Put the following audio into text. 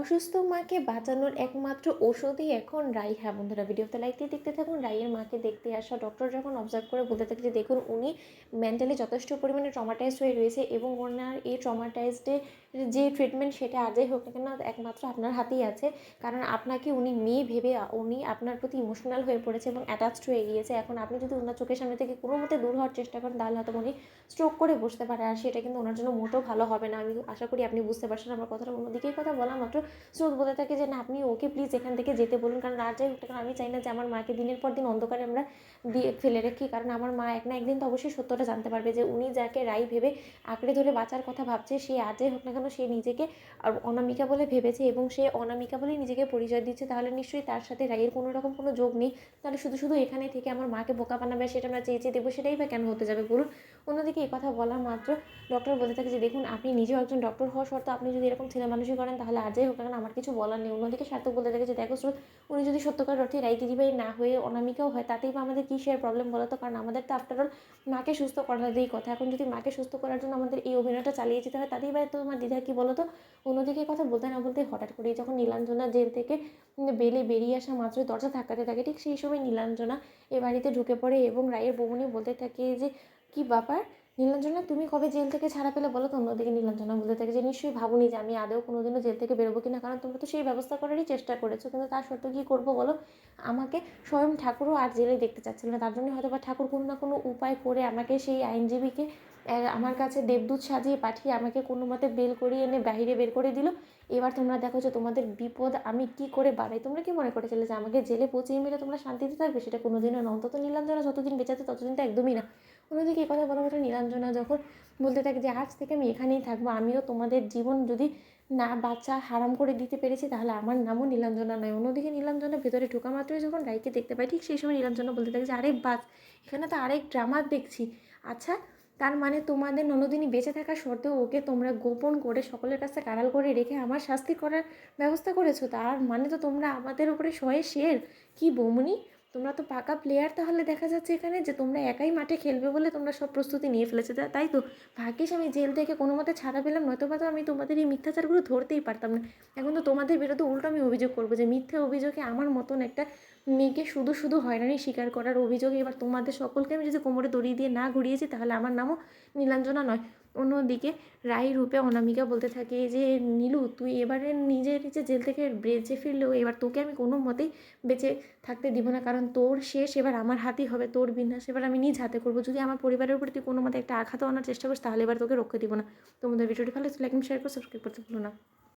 অসুস্থ মাকে বাঁচানোর একমাত্র ওষুধই এখন রাই। হ্যাঁ বন্ধুরা, ভিডিওতে লাইক দিয়ে দেখতে থাকুন। রাইয়ের মাকে দেখতে আসা ডক্টর যখন অবজার্ভ করে বলতে থাকে যে দেখুন উনি মেন্টালি যথেষ্ট পরিমাণে ট্রমাটাইজড হয়ে রয়েছে এবং ওনার এই ট্রমাটাইজডে যে ট্রিটমেন্ট সেটা আজই হোক না কেন একমাত্র আপনার হাতেই আছে। কারণ আপনাকে উনি মেয়ে ভেবে উনি আপনার প্রতি ইমোশনাল হয়ে পড়েছে এবং অ্যাটাচড হয়ে গিয়েছে। এখন আপনি যদি ওনার চোখের সামনে থেকে কোনো মতে দূর হওয়ার চেষ্টা করেন তাহলে হয়তো উনি স্ট্রোক করে বসতে পারে, আর সেটা কিন্তু ওনার জন্য মোটেও ভালো হবে না। আমি আশা করি আপনি বুঝতে পারছেন আমার কথাটা। অন্যদিকেই কথা বলা মাত্র স্রোত বলতে থাকে যে না, আপনি ওকে প্লিজ এখান থেকে যেতে বলুন। কারণ আর যাই হোক না কেন আমি চাই না যে আমার মাকে দিনের পর দিন অন্ধকারে আমরা দিয়ে ফেলে রাখি। কারণ আমার মা এক না একদিন তো অবশ্যই সত্যটা জানতে পারবে যে উনি যাকে রাই ভেবে আঁকড়ে ধরে বাঁচার কথা ভাবছে, সে আর যাই হোক না কেন সে নিজেকে অনামিকা বলে ভেবেছে এবং সে অনামিকা বলেই নিজেকে পরিচয় দিচ্ছে। তাহলে নিশ্চয়ই তার সাথে রাইয়ের কোনো রকম কোনো যোগ নেই। তাহলে শুধু শুধু এখানে থেকে আমার মাকে বোকা বানাবে, সেটা আমরা চেয়ে চেয়ে দেবো, সেটাই বা কেন হতে যাবে বলুন। অন্যদিকে এই কথা বলা মাত্র ডক্টর বলতে থাকে যে দেখুন আপনি নিজেও একজন ডক্টর হওয়া সত্ত্বেও আপনি যদি এরকম ছেলে মানুষই করেন তাহলে আর যাই হোক না কেন আমার কিছু বলার নেই। অন্যদিকে সার্থক বলতে থাকে যে দেখো স্রোত, উনি যদি সত্যকার অর্থে রাই দিদিভাই না হয়ে অনামিকাও হয় তাতেই বা আমাদের কী শেয়ার প্রবলেম বলো তো। কারণ আমাদের তো আফটারঅল মাকে সুস্থ করারই কথা। এখন যদি মাকে সুস্থ করার জন্য আমাদের এই অভিনয়টা চালিয়ে যেতে হয় তাতেই বা তো আমার দ্বিধা কী বলো তো। অন্যদিকে কথা বলতে না বলতে হঠাৎ করেই যখন নীলাঞ্জনা জেল থেকে বেলে বেরিয়ে আসা মাত্রই দরজা ধাক্কাতে থাকে, ঠিক সেই সময় নীলাঞ্জনা এ বাড়িতে ঢুকে পড়ে এবং রায়ের বউনি বলতে থাকে যে কী ব্যাপার নীলাঞ্জনা, তুমি কবে জেল থেকে ছাড়া পেলে বলো তো। অন্যদিকে নীলাঞ্জনা বলতে থাকে যে নিশ্চয়ই ভাবুনি যে আমি আদৌ কোনোদিনও জেল থেকে বেরোবো কিনা, কারণ তোমরা তো সেই ব্যবস্থা করারই চেষ্টা করেছো, কিন্তু তার সত্ত্বেও কী করবো বলো। আমাকে স্বয়ং ঠাকুরও আর জেলে দেখতে চাচ্ছিল না, তার জন্য হয়তো বা ঠাকুর কোনো না কোনো উপায় করে আমাকে সেই আইনজীবীকে আমার কাছে দেবদূত সাজিয়ে পাঠিয়ে আমাকে কোনো মতে বেল করিয়ে এনে বাইরে বের করে দিল। এবার তোমরা দেখো যে তোমাদের বিপদ আমি কি করে বাড়াই। তোমরা কি মনে করেছিলে যে আমাকে জেলে পচিয়ে মেরে তোমরা শান্তিতে থাকবে? সেটা কোনোদিনও না। অন্তত নীলাঞ্জনা যতদিন বেঁচে আছে ততদিন তো একদমই না। অন্যদিকে এই কথা বলা মাত্র নীলাঞ্জনা যখন বলতে থাকে যে আজ থেকে আমি এখানেই থাকবো, আমিও তোমাদের জীবন যদি না বাচ্চা হারাম করে দিতে পেরেছি তাহলে আমার নামও নীলাঞ্জনা নয়। অন্যদিকে নীলাঞ্জনা ভেতরে ঢোকা মাত্রই যখন রাইকে দেখতে পাই ঠিক সেই সময় নীলাঞ্জনা বলতে থাকে যে আরে বাস, এখানে তো আরেক ড্রামা দেখছি। আচ্ছা, তার মানে তোমাদের ননদিনী বেঁচে থাকা সত্ত্বেও ওকে তোমরা গোপন করে সকলের কাছে আড়াল করে রেখে আমার শাস্তি করার ব্যবস্থা করেছো। তার মানে তো তোমরা আমাদের উপরে শয়ে শের। কি বৌমনি, তোমরা তো পাকা প্লেয়ার। তাহলে দেখা যাচ্ছে এখানে যে তোমরা একাই মাঠে খেলবে বলে তোমরা সব প্রস্তুতি নিয়ে ফেলেছো, তাই তো। ভাগ্যিস আমি জেল থেকে কোনো মতে ছাড়া পেলাম, নয়তোবা তো আমি তোমাদের এই মিথ্যাচারগুলো ধরতেই পারতাম না। এখন তো তোমাদের বিরুদ্ধে উল্টো আমি অভিযোগ করবো যে মিথ্যে অভিযোগে আমার মতন একটা মেয়েকে শুধু শুধু হয়রানি স্বীকার করার অভিযোগে এবার তোমাদের সকলকে আমি যদি কোমরে দড়ি দিয়ে না ঘুরিয়েছি তাহলে আমার নামও নীলাঞ্জনা নয়। অন্যদিকে রাই রূপে অনামিকা বলতে থাকে যে নীলু, তুই এবারে নিজে নিজে জেল থেকে বেঁচে ফিরলেও এবার তোকে আমি কোনো মতেই বেঁচে থাকতে দিব না, কারণ তোর শেষ এবার আমার হাতেই হবে, তোর বিনাশ এবার আমি নিজ হাতে করবো। যদি আমার পরিবারের উপর তুই কোনো মতে একটা আঘাতও আনার চেষ্টা করিস তাহলে এবার তোকে রক্ষে দিব না। তোমাদের ভিডিওটি ভালো লাগলে লাইক শেয়ার করে সাবস্ক্রাইব করতে ভুলো না।